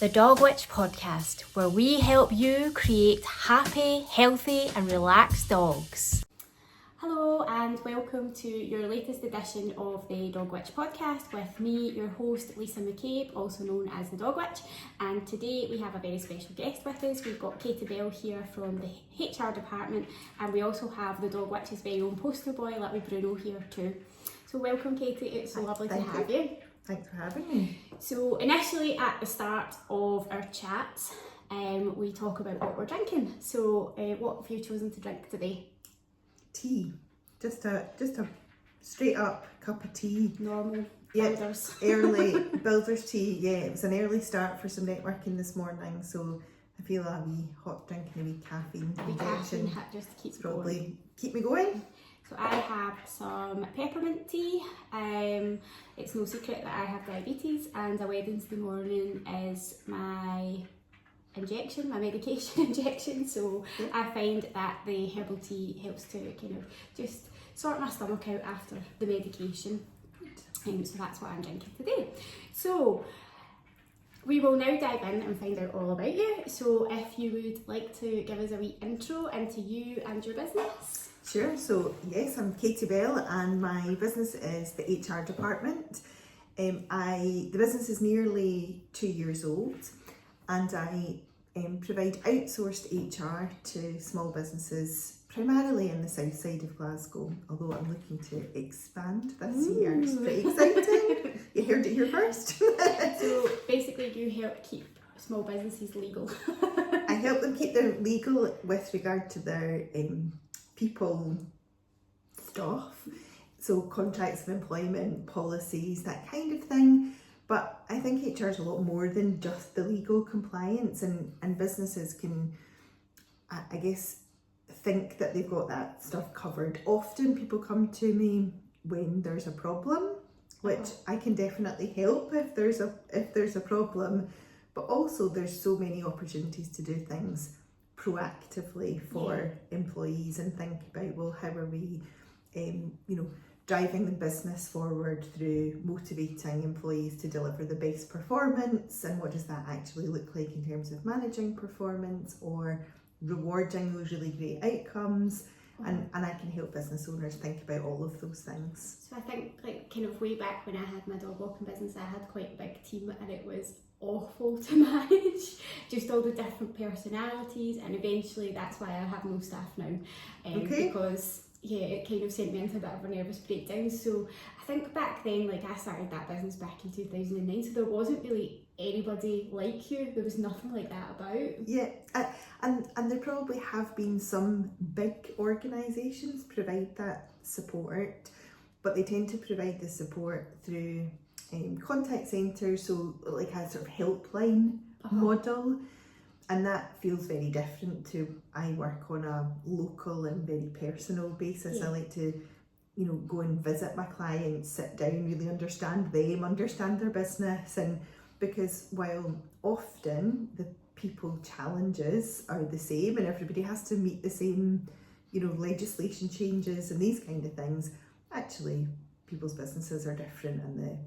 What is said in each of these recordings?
the Dog Witch podcast, where we help you create happy, healthy and relaxed dogs. Hello and welcome to your latest edition of the Dog Witch podcast with me, your host Lisa McCabe, also known as the Dog Witch. And today we have a very special guest with us. We've got Katie Bell here from the HR department, and we also have the Dog Witch's very own poster boy, little Bruno, here too. So welcome, Katie, it's so lovely to have you. Thanks for having me. So initially at the start of our chats, we talk about what we're drinking. So what have you chosen to drink today? Tea. Just a straight up cup of tea. Normal. Builders. Early builder's tea. Yeah, it was an early start for some networking this morning, so I feel a wee hot drink and a wee caffeine injection just keeps probably going. Keep me going. So I have some peppermint tea. It's no secret that I have diabetes, and a Wednesday morning is my injection, my medication injection. So yeah. I find that the herbal tea helps to kind of just sort my stomach out after the medication. So that's what I'm drinking today. So we will now dive in and find out all about you. So if you would like to give us a wee intro into you and your business. Sure. So yes, I'm Katie Bell and my business is the HR department. The business is nearly 2 years old, and I provide outsourced HR to small businesses primarily in the south side of Glasgow, although I'm looking to expand this year. It's pretty exciting. You heard it here first. So basically you help keep small businesses legal. I help them keep them legal with regard to their people stuff, so contracts of employment, policies, that kind of thing. But I think HR is a lot more than just the legal compliance, and businesses can, I guess, think that they've got that stuff covered. Often people come to me when there's a problem, which I can definitely help if there's a problem, but also there's so many opportunities to do things proactively for employees and think about, well, how are we driving the business forward through motivating employees to deliver the best performance, and what does that actually look like in terms of managing performance or rewarding those really great outcomes. And I can help business owners think about all of those things. So I think, like, kind of way back when I had my dog walking business, I had quite a big team and it was awful to manage, just all the different personalities, and eventually that's why I have no staff now, because it kind of sent me into a bit of a nervous breakdown. So I think back then, like, I started that business back in 2009, so there wasn't really anybody like you. There was nothing like that about. Yeah, and there probably have been some big organisations provide that support, but they tend to provide the support through contact centres, so like a sort of helpline model, and that feels very different to, I work on a local and very personal basis. I like to go and visit my clients, sit down, really understand them, understand their business, and because while often the people challenges are the same and everybody has to meet the same legislation changes and these kind of things, actually people's businesses are different, and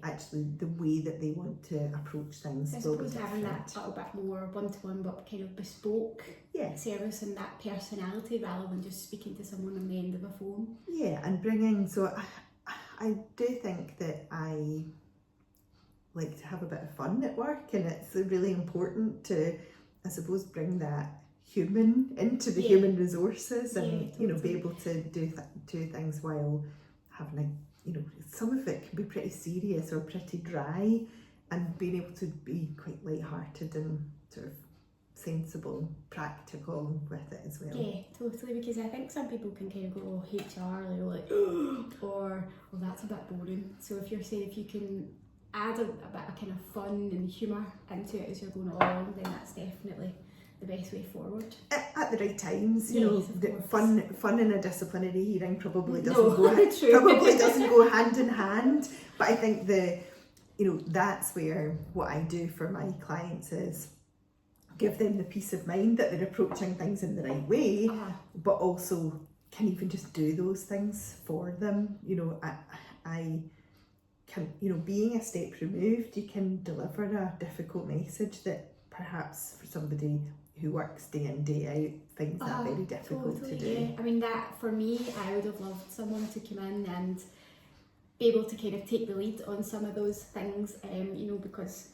actually the way that they want to approach things will be different. Having that little bit more one-to-one but kind of bespoke service and that personality, rather than just speaking to someone on the end of a phone. Yeah, and bringing, so I do think that I like to have a bit of fun at work, and it's really important to, I suppose, bring that human into the human resources, and totally. Be able to do things while having some of it can be pretty serious or pretty dry, and being able to be quite light-hearted and sort of sensible, practical with it as well. Yeah, totally, because I think some people can kind of go, HR, they're like, or, well, that's a bit boring. So if you can add a bit of kind of fun and humour into it as you're going along, then that's definitely the best way forward. At the right times, fun in a disciplinary hearing probably doesn't go hand in hand. But I think that's where what I do for my clients is give them the peace of mind that they're approaching things in the right way, but also can even just do those things for them. I can, being a step removed, you can deliver a difficult message that perhaps for somebody who works day in, day out finds that very difficult to do. Yeah. I mean, that for me, I would have loved someone to come in and be able to kind of take the lead on some of those things, because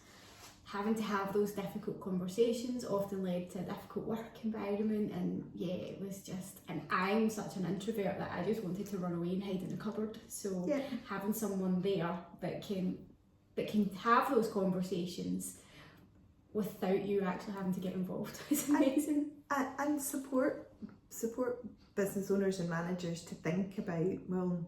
having to have those difficult conversations often led to a difficult work environment, and it was just, and I'm such an introvert that I just wanted to run away and hide in the cupboard. So having someone there that can have those conversations without you actually having to get involved is amazing. And support business owners and managers to think about, well,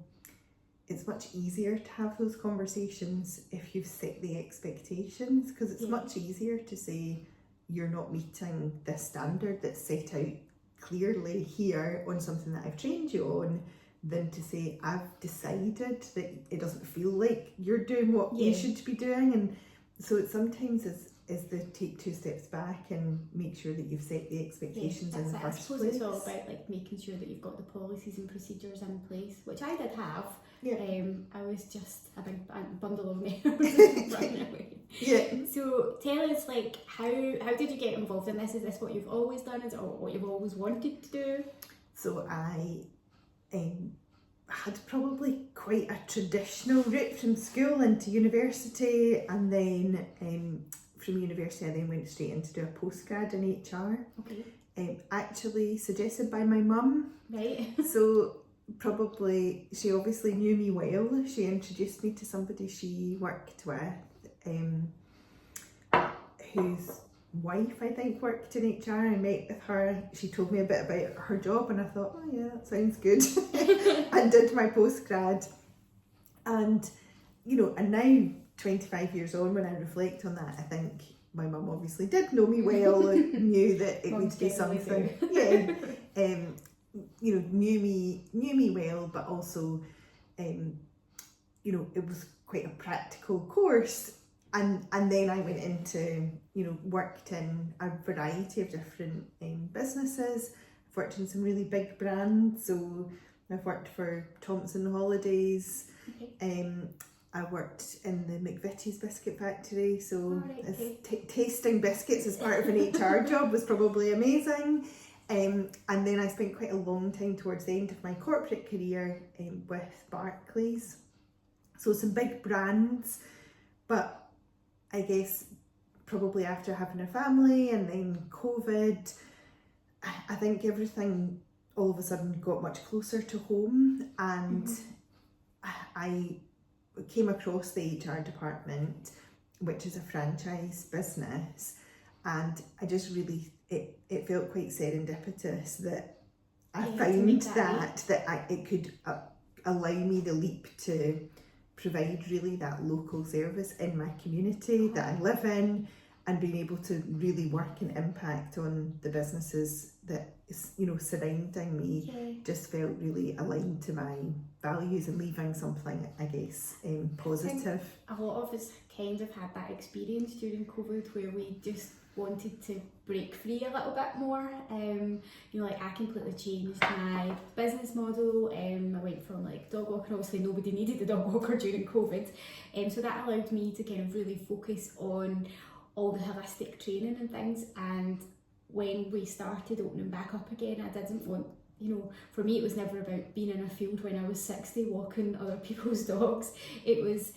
it's much easier to have those conversations if you've set the expectations, because it's much easier to say you're not meeting this standard that's set out clearly here on something that I've trained you on, than to say I've decided that it doesn't feel like you're doing what you should be doing. And so it sometimes is the take 2 steps back and make sure that you've set the expectations in the first I suppose place. it's all about like making sure that you've got the policies and procedures in place, which I did have. I was just a big bundle of nerves running away. So tell us, like, how did you get involved in this? Is this what you've always done? Is it what you've always wanted to do? So I had probably quite a traditional route from school into university, and then from university I then went straight in to do a postgrad in HR. Okay. Actually suggested by my mum. Right. So probably, she obviously knew me well. She introduced me to somebody she worked with, whose wife, I think, worked in HR. I met with her. She told me a bit about her job, and I thought, oh yeah, that sounds good. And did my postgrad. And, and now, 25 years on, when I reflect on that, I think my mum obviously did know me well and knew that it would be something. Knew me well, but also, it was quite a practical course. And then I went into, worked in a variety of different businesses. I've worked in some really big brands. So I've worked for Thompson Holidays. Okay. I worked in the McVitie's biscuit factory. So tasting biscuits as part of an HR job was probably amazing. And then I spent quite a long time towards the end of my corporate career with Barclays. So some big brands, but I guess probably after having a family and then COVID, I think everything all of a sudden got much closer to home, and I came across the HR department, which is a franchise business, and I just really, it felt quite serendipitous that I found that it could allow me the leap to provide really that local service in my community that I live in, and being able to really work and impact on the businesses that is, surrounding me, just felt really aligned to my values, and leaving something, I guess, positive. A lot of us kind of had that experience during COVID where we just wanted to break free a little bit more. I completely changed my business model. I went from dog walking. Obviously nobody needed a dog walker during COVID, so that allowed me to kind of really focus on all the holistic training and things. And when we started opening back up again, I didn't want, for me it was never about being in a field when I was 60 walking other people's dogs. It was,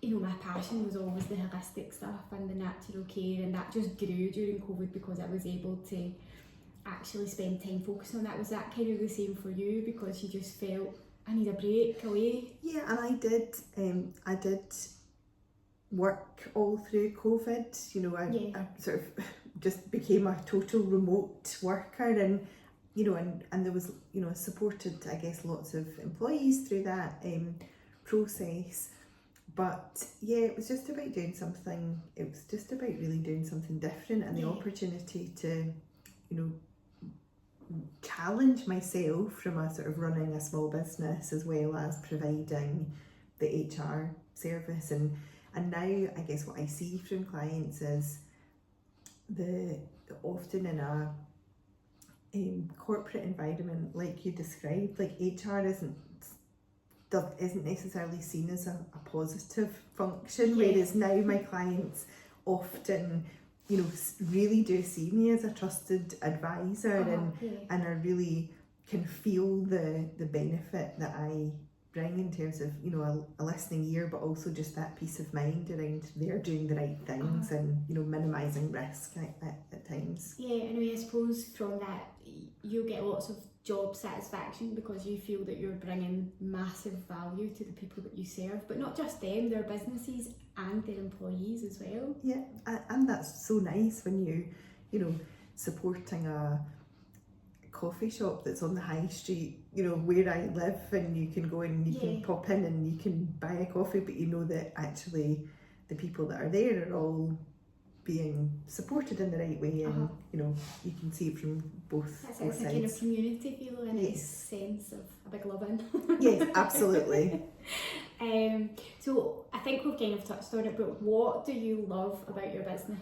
my passion was always the holistic stuff and the natural care, and that just grew during COVID because I was able to actually spend time focusing on that. Was that kind of the same for you, because you just felt, I need a break away? Yeah, and I did work all through COVID. I sort of just became a total remote worker, and and there was, supported, I guess, lots of employees through that process. But it was just about doing something. It was just about really doing something different, and the opportunity to, challenge myself from a sort of running a small business as well as providing the HR service. And now I guess what I see from clients is often in a corporate environment like you described, like HR isn't necessarily seen as a positive function, Yeah. whereas now my clients often, you know, really do see me as a trusted advisor, and I really can feel the benefit that I bring in terms of, you know, a listening ear, but also just that peace of mind around they're doing the right things and, you know, minimising risk at times. Yeah, anyway, I suppose from that you get lots of job satisfaction because you feel that you're bringing massive value to the people that you serve, but not just them, their businesses and their employees as well. Yeah, and that's so nice when you know, supporting a coffee shop that's on the high street, you know, where I live, and you can go and you can pop in and you can buy a coffee, but you know that actually the people that are there are all being supported in the right way, and you know, you can see it from both It's sides. a kind of community feel and a sense of a big love-in. Yes, absolutely. So I think we've kind of touched on it, but what do you love about your business?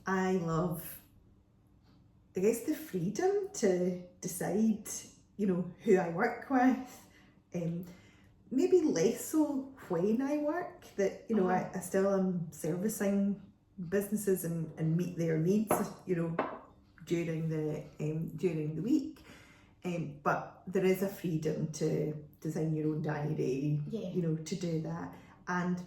I love, I guess, the freedom to decide, you know, who I work with. Maybe less so when I work, that, you know, I still am servicing businesses and meet their needs, you know, during the week. But there is a freedom to design your own diary, you know, to do that.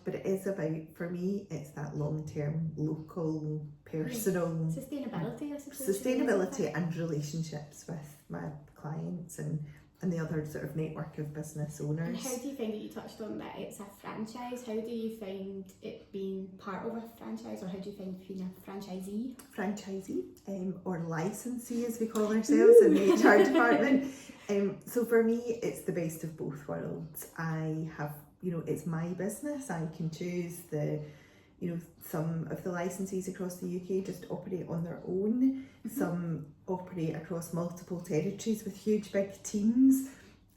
But it is about, for me, it's that long-term, local, personal sustainability, I suppose. Sustainability and relationships with my clients and the other sort of network of business owners. And how do you find that, you touched on that it's a franchise, how do you find it being part of a franchise, or how do you find being a franchisee? Or licensee, as we call ourselves in the HR department. So for me, it's the best of both worlds. I have, you know, it's my business. I can choose you know, some of the licensees across the UK just operate on their own. Some operate across multiple territories with huge big teams,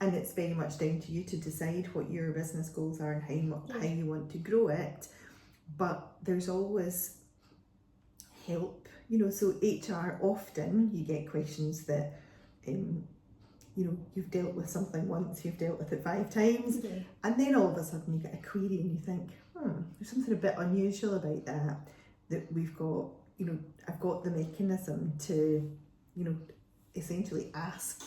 and it's very much down to you to decide what your business goals are and how you want to grow it. But there's always help, you know, so HR, often you get questions that you know, you've dealt with something once, you've dealt with it 5 times, and then all of a sudden you get a query and you think, there's something a bit unusual about that we've got, you know, I've got the mechanism to, you know, essentially ask,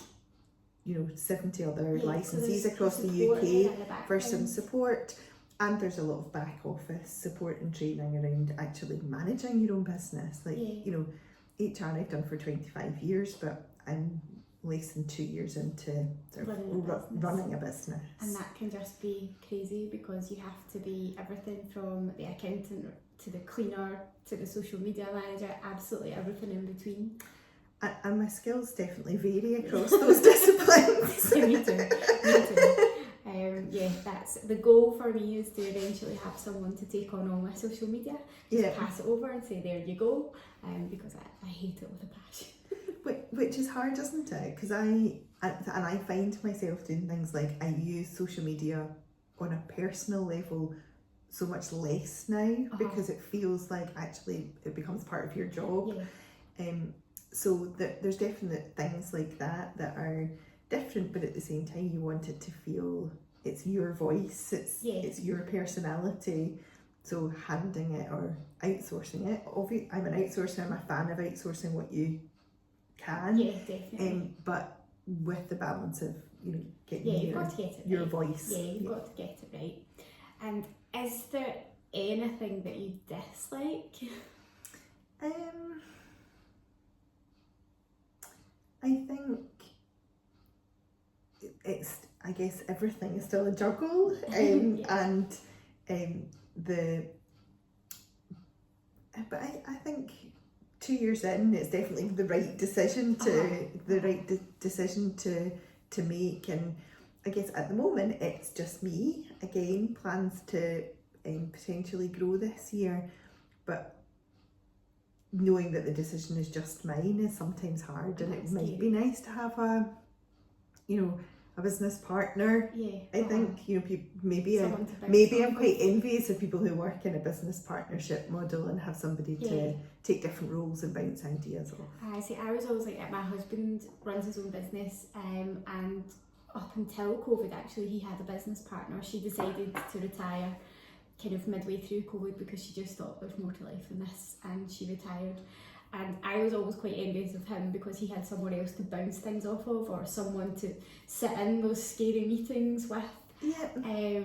you know, 70 other licensees across the UK for some support. And there's a lot of back office support and training around actually managing your own business. Like, you know, HR I've done for 25 years, but I'm less than 2 years into sort of running a business. And that can just be crazy because you have to be everything from the accountant to the cleaner to the social media manager, absolutely everything in between. And my skills definitely vary across those disciplines. Yeah, me too. Yeah, that's the goal for me, is to eventually have someone to take on all my social media, just pass it over and say, there you go, because I hate it with a passion. Which is hard, isn't it? Because I find myself doing things like, I use social media on a personal level so much less now, because it feels like actually it becomes part of your job. So there's definite things like that are different, but at the same time you want it to feel it's your voice, it's your personality. So handing it or outsourcing it, obviously I'm an outsourcer, I'm a fan of outsourcing what you can. Yeah, definitely. But with the balance of, you know, getting you've got to get it your right. voice. Yeah, you've got to get it right. And is there anything that you dislike? I think it's, I guess everything is still a juggle, but I think 2 years in, it's definitely the right decision to make. And I guess at the moment it's just me. Again, plans to potentially grow this year, but knowing that the decision is just mine is sometimes hard, and it might be nice to have a business partner. I think, you know, maybe I'm quite envious of people who work in a business partnership model and have somebody to take different roles and bounce ideas off. I was always like, my husband runs his own business, and up until COVID, actually, he had a business partner. She decided to retire kind of midway through COVID because she just thought there's more to life than this, and she retired. And I was always quite envious of him because he had someone else to bounce things off of, or someone to sit in those scary meetings with. Yeah.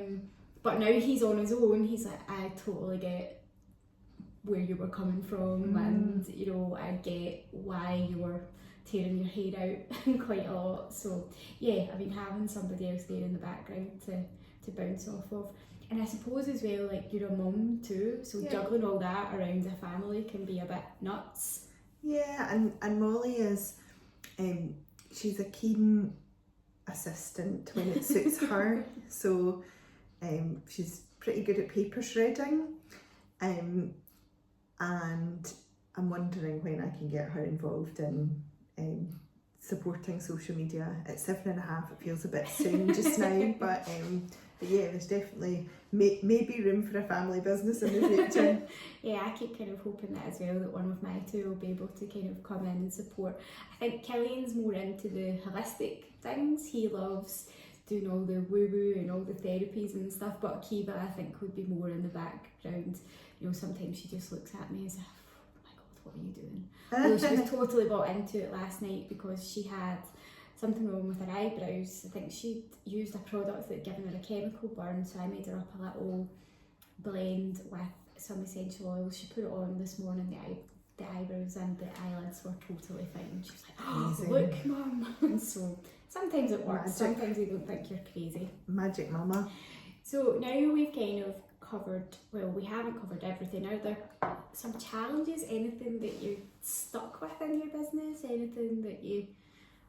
But now he's on his own. He's like, I totally get where you were coming from, and you know, I get why you were tearing your hair out quite a lot. So yeah, I mean, having somebody else there in the background to bounce off of. And I suppose as well, like, you're a mum too, so juggling all that around a family can be a bit nuts. Yeah, and Molly is, she's a keen assistant when it suits her. So she's pretty good at paper shredding, and I'm wondering when I can get her involved in supporting social media. At 7.5, it feels a bit soon just now, but yeah, there's definitely maybe room for a family business in the future. Yeah, I keep kind of hoping that as well, that one of my two will be able to kind of come in and support. I think Killian's more into the holistic things. He loves doing all the woo-woo and all the therapies and stuff, but Kiva, I think, would be more in the background. You know, sometimes she just looks at me as if, oh my God, what are you doing? Although she was totally bought into it last night because she had something wrong with her eyebrows. I think she'd used a product that had given her a chemical burn, so I made her up a little blend with some essential oils. She put it on this morning, the eyebrows and the eyelids were totally fine. She was like, oh, look, Mum. And so sometimes it works, sometimes you don't think you're crazy. Magic mama. So now we've kind of covered, well, we haven't covered everything. Are there some challenges, anything that you're stuck with in your business, anything that you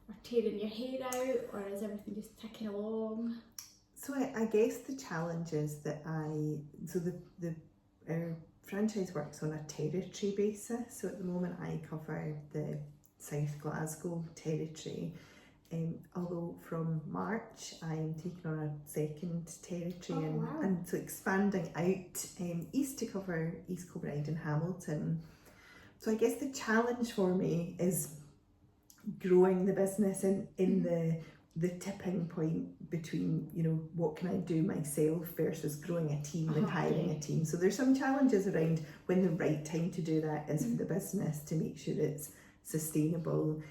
are tearing your hair out, or is everything just ticking along? So I guess the challenge is that our franchise works on a territory basis. So at the moment I cover the South Glasgow territory. Although from March I'm taking on a second territory, and so expanding out east to cover East Kilbride and Hamilton. So I guess the challenge for me is growing the business in the tipping point between, you know, what can I do myself versus growing a team and hiring a team. So there's some challenges around when the right time to do that is for the business, to make sure it's sustainable,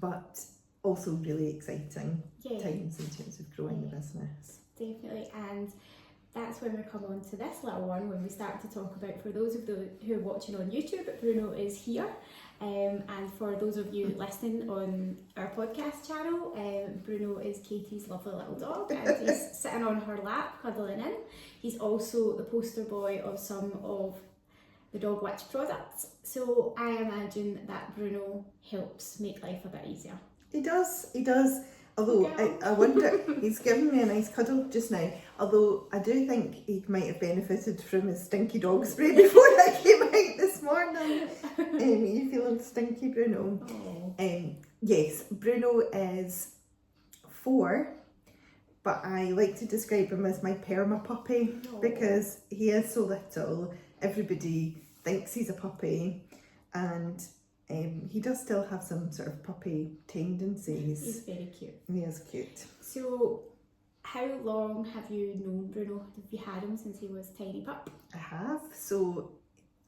but also really exciting times in terms of growing the business. Definitely, and that's when we come on to this little one, when we start to talk about, for those of you who are watching on YouTube, Bruno is here, and for those of you listening on our podcast channel, Bruno is Katie's lovely little dog, and he's sitting on her lap cuddling in. He's also the poster boy of some of the Dog Witch products, so I imagine that Bruno helps make life a bit easier. He does. Although I wonder, he's given me a nice cuddle just now. Although I do think he might have benefited from his stinky dog spray before I came out this morning. Are you feeling stinky, Bruno? Yes, Bruno is 4, but I like to describe him as my perma puppy because he is so little. Everybody thinks he's a puppy, and he does still have some sort of puppy tendencies. He's very cute. He is cute. So, how long have you known Bruno? Have you had him since he was tiny pup? I have. So,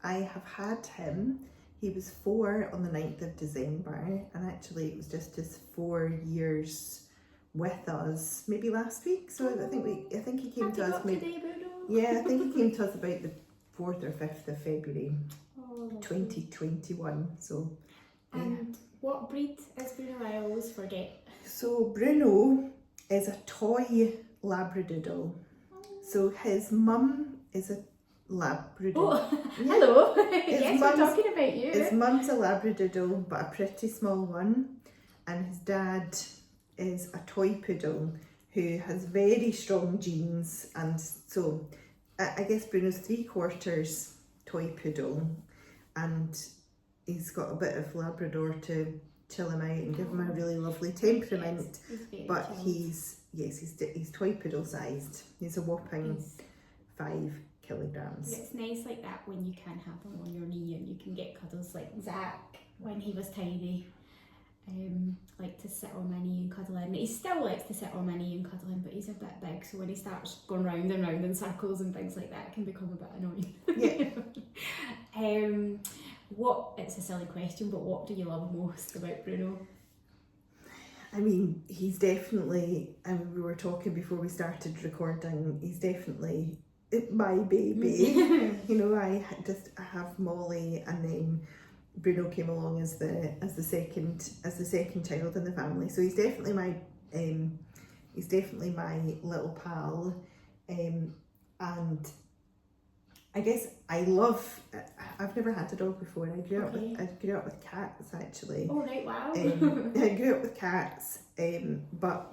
I have had him. He was 4 on the 9th of December, and actually it was just his 4 years with us, maybe last week. So I think he came to us today, Bruno? Yeah, I think he came to us about the 4th or 5th of February. 2021. So and what breed is Bruno? I always forget. So Bruno is a toy labradoodle. So his mum is a labradoodle. Oh, hello. Yes, we're talking about you. His mum's a labradoodle, but a pretty small one, and his dad is a toy poodle who has very strong genes, and so I guess Bruno's 3/4 toy poodle, and he's got a bit of Labrador to chill him out and give him a really lovely temperament. Yes, but he's toy poodle sized. He's a whopping 5 kilograms. It's nice like that when you can have him on your knee and you can get cuddles like Zach when he was tiny. like to sit on my knee and cuddle him. He still likes to sit on my knee and cuddle him, but he's a bit big, so when he starts going round and round in circles and things like that, it can become a bit annoying. Yeah. It's a silly question, but what do you love most about Bruno? I mean, he's definitely, and we were talking before we started recording, he's definitely my baby. You know, I have Molly, and then Bruno came along as the second child in the family. So he's definitely my little pal, and I guess I've never had a dog before. I grew up with cats, actually. Oh right, wow. I grew up with cats, but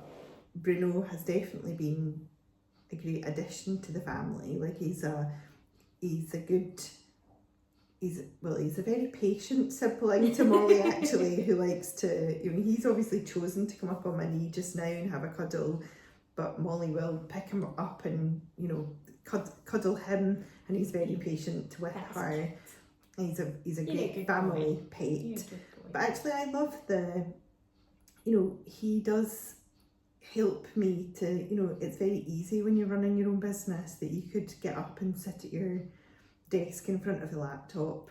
Bruno has definitely been a great addition to the family. Like he's a very patient sibling to Molly, actually, who likes to, he's obviously chosen to come up on my knee just now and have a cuddle, but Molly will pick him up and, cuddle him, and he's very patient with her. He's a great family pet. But actually I love he does help me to, it's very easy when you're running your own business that you could get up and sit at your desk in front of the laptop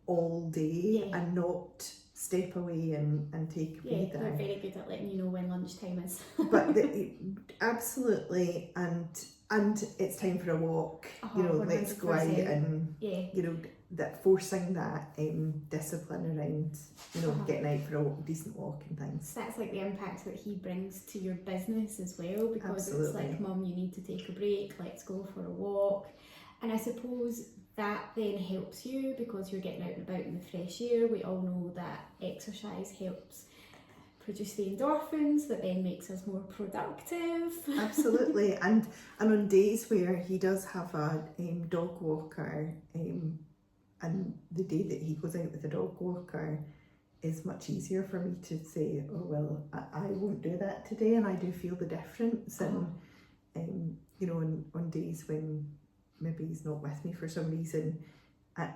all day and not step away and take a breather. They're very good at letting you know when lunchtime is. But absolutely, and it's time for a walk. 100%. Let's go out and that forcing that discipline around getting out for a decent walk and things. So that's like the impact that he brings to your business as well, because Absolutely. It's like, Mum, you need to take a break, let's go for a walk. And I suppose that then helps you because you're getting out and about in the fresh air. We all know that exercise helps produce the endorphins that then makes us more productive. Absolutely. And on days where he does have a dog walker, and the day that he goes out with the dog walker is much easier for me to say, oh well, I won't do that today, and I do feel the difference. And on days when maybe he's not with me for some reason, I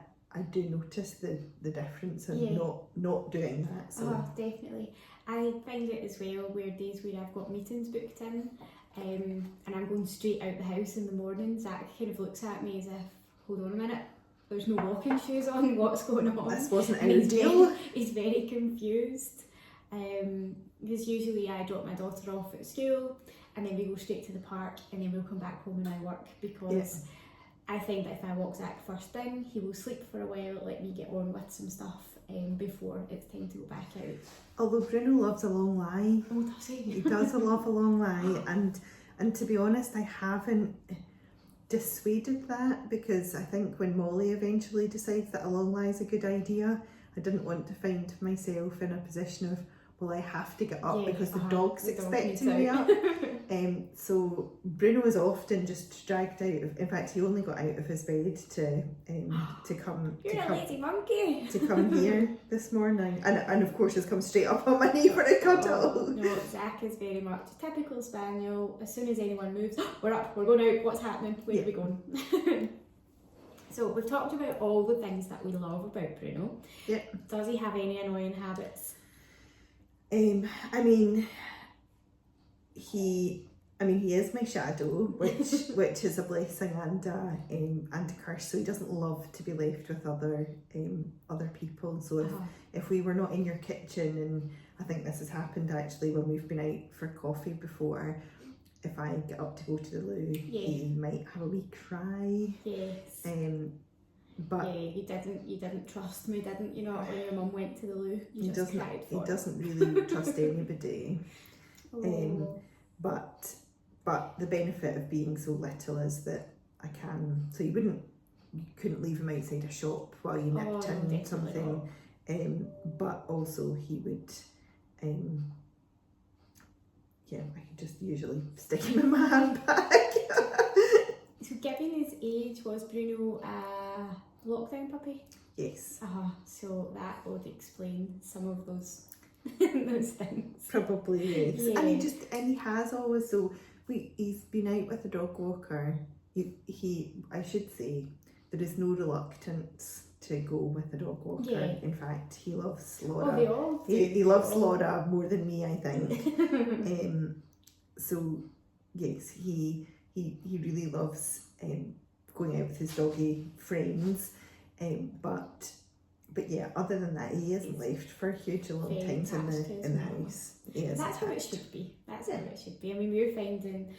do notice the difference in not doing that. So. Oh, definitely. I find it as well where days where I've got meetings booked in, and I'm going straight out the house in the morning, Zach kind of looks at me as if, hold on a minute, there's no walking shoes on, what's going on? This wasn't ideal. He's very confused. Because usually I drop my daughter off at school and then we go straight to the park and then we'll come back home and I work, because I find that if I walk Zach first thing, he will sleep for a while, let me get on with some stuff before it's time to go back out. Although Bruno loves a long lie. Oh, does he? He does love a long lie, and to be honest, I haven't dissuaded that, because I think when Molly eventually decides that a long lie is a good idea, I didn't want to find myself in a position of, well, I have to get up because the dog's expecting me up. So Bruno is often just dragged out of, in fact he only got out of his bed to come You're a lazy monkey. to come here this morning, and of course has come straight up on my knee for a cuddle. Oh, no, Zach is very much a typical spaniel. As soon as anyone moves, we're up, we're going out, what's happening, where are we going? So we've talked about all the things that we love about Bruno. Yep. Does he have any annoying habits? I mean, he is my shadow, which is a blessing and a curse. So he doesn't love to be left with other people. So if we were not in your kitchen, and I think this has happened actually when we've been out for coffee before, if I get up to go to the loo, he might have a wee cry. Yes. But you didn't trust me, didn't you? Not when your mum went to the loo. He doesn't really trust anybody. Oh. But the benefit of being so little is that I can. So you couldn't leave him outside a shop while you nipped in something. But also he would. I could just usually stick him in my handbag. So given his age, was Bruno a lockdown puppy? Yes. So that would explain some of those those things. Probably, yes. Yeah. And he has always, so he's been out with a dog walker. I should say, there is no reluctance to go with a dog walker. Yeah. In fact, he loves Laura. Oh, they all do. He loves Laura more than me, I think. So yes, he really loves going out with his doggy friends. But yeah, other than that, he hasn't left for huge long times in the house. That's how it should be. That's how it should be. I mean, we're finding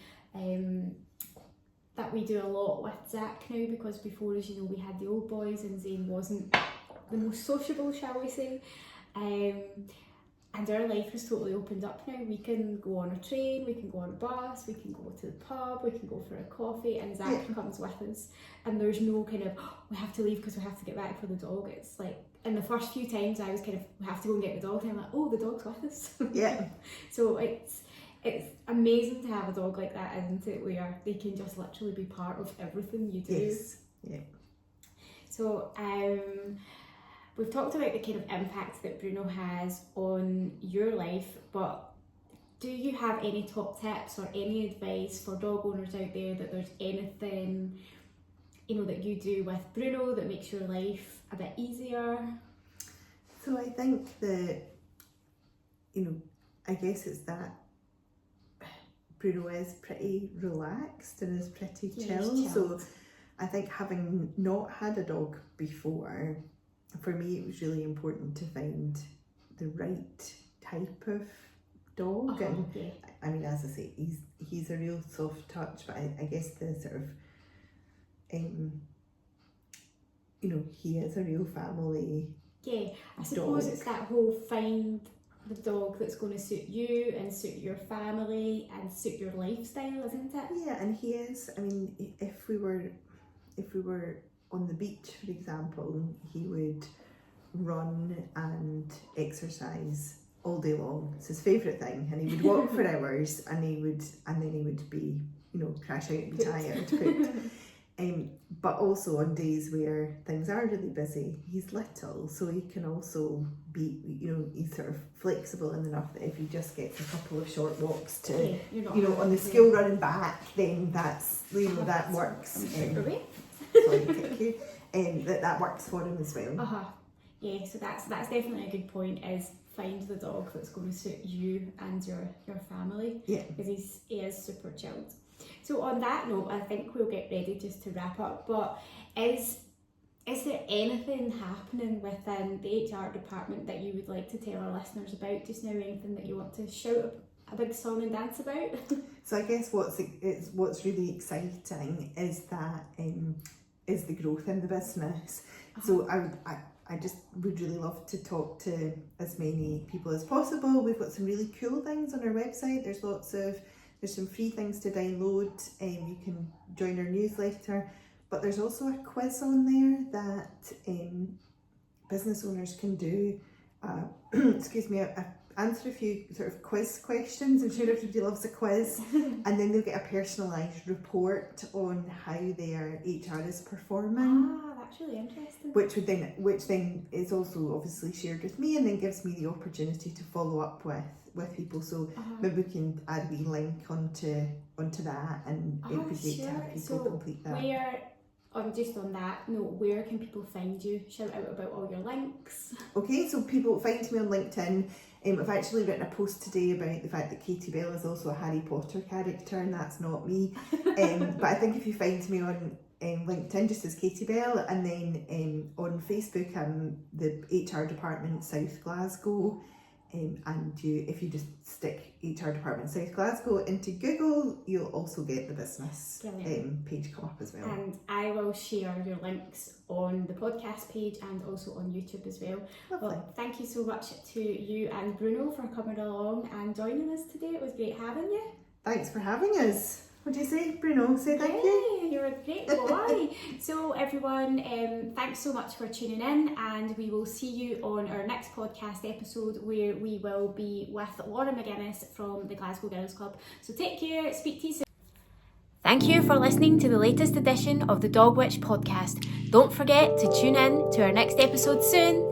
that we do a lot with Zach now, because before, as you know, we had the old boys and Zane wasn't the most sociable, shall we say. And our life has totally opened up now. We can go on a train, we can go on a bus, we can go to the pub, we can go for a coffee, and Zach comes with us. And there's no kind of, we have to leave because we have to get back for the dog. It's like, in the first few times I was kind of, we have to go and get the dog, and I'm like, oh, the dog's with us. Yeah. So it's amazing to have a dog like that, isn't it? Where they can just literally be part of everything you do. Yes. Yeah. So we've talked about the kind of impact that Bruno has on your life, but do you have any top tips or any advice for dog owners out there, that there's anything, you know, that you do with Bruno that makes your life a bit easier? So I think that, you know, I guess it's that Bruno is pretty relaxed and is pretty chill. So I think, having not had a dog before, for me it was really important to find the right type of dog. And I mean, as I say, he's a real soft touch, but I guess the sort of you know, he is a real family. Yeah, I suppose it's that whole find the dog that's going to suit you and suit your family and suit your lifestyle, isn't it? Yeah, and he is. I mean, if we were on the beach, for example, he would run and exercise all day long. It's his favourite thing, and he would walk for hours, and then he would be, you know, crash out and be tired, pooped. But also on days where things are really busy, he's little, so he can also be, you know, he's sort of flexible enough that if he just gets a couple of short walks to, you know, on the school run and back, then that's, you know, that works. Sorry, kick you. That works for him as well. Yeah, so that's definitely a good point, is find the dog that's going to suit you and your family. Yeah. Because he is super chilled. So on that note, I think we'll get ready just to wrap up, but is there anything happening within the HR department that you would like to tell our listeners about just now? Anything that you want to shout a big song and dance about? So I guess what's really exciting is that is the growth in the business. So I just would really love to talk to as many people as possible. We've got some really cool things on our website. There's some free things to download. You can join our newsletter, but there's also a quiz on there that business owners can do. Answer a few sort of quiz questions. I'm sure everybody loves a quiz. And then they'll get a personalised report on how their HR is performing. That's really interesting. Which then is also obviously shared with me, and then gives me the opportunity to follow up with people. So maybe we can add a wee link onto that, and it would be great to have people complete that. Just on that note, where can people find you? Shout out about all your links. Okay, so people find me on LinkedIn. I've actually written a post today about the fact that Katie Bell is also a Harry Potter character, and that's not me. But I think if you find me on LinkedIn just as Katie Bell, and then on Facebook I'm the HR department South Glasgow. If you just stick HR Department South Glasgow into Google, you'll also get the business page come up as well. And I will share your links on the podcast page and also on YouTube as well. Lovely. Well, thank you so much to you and Bruno for coming along and joining us today. It was great having you. Thanks for having us. What do you say, Bruno? Say thank you. You're a great boy. So everyone, thanks so much for tuning in, and we will see you on our next podcast episode, where we will be with Laura McGuinness from the Glasgow Girls Club. So take care, speak to you soon. Thank you for listening to the latest edition of the Dog Witch podcast. Don't forget to tune in to our next episode soon.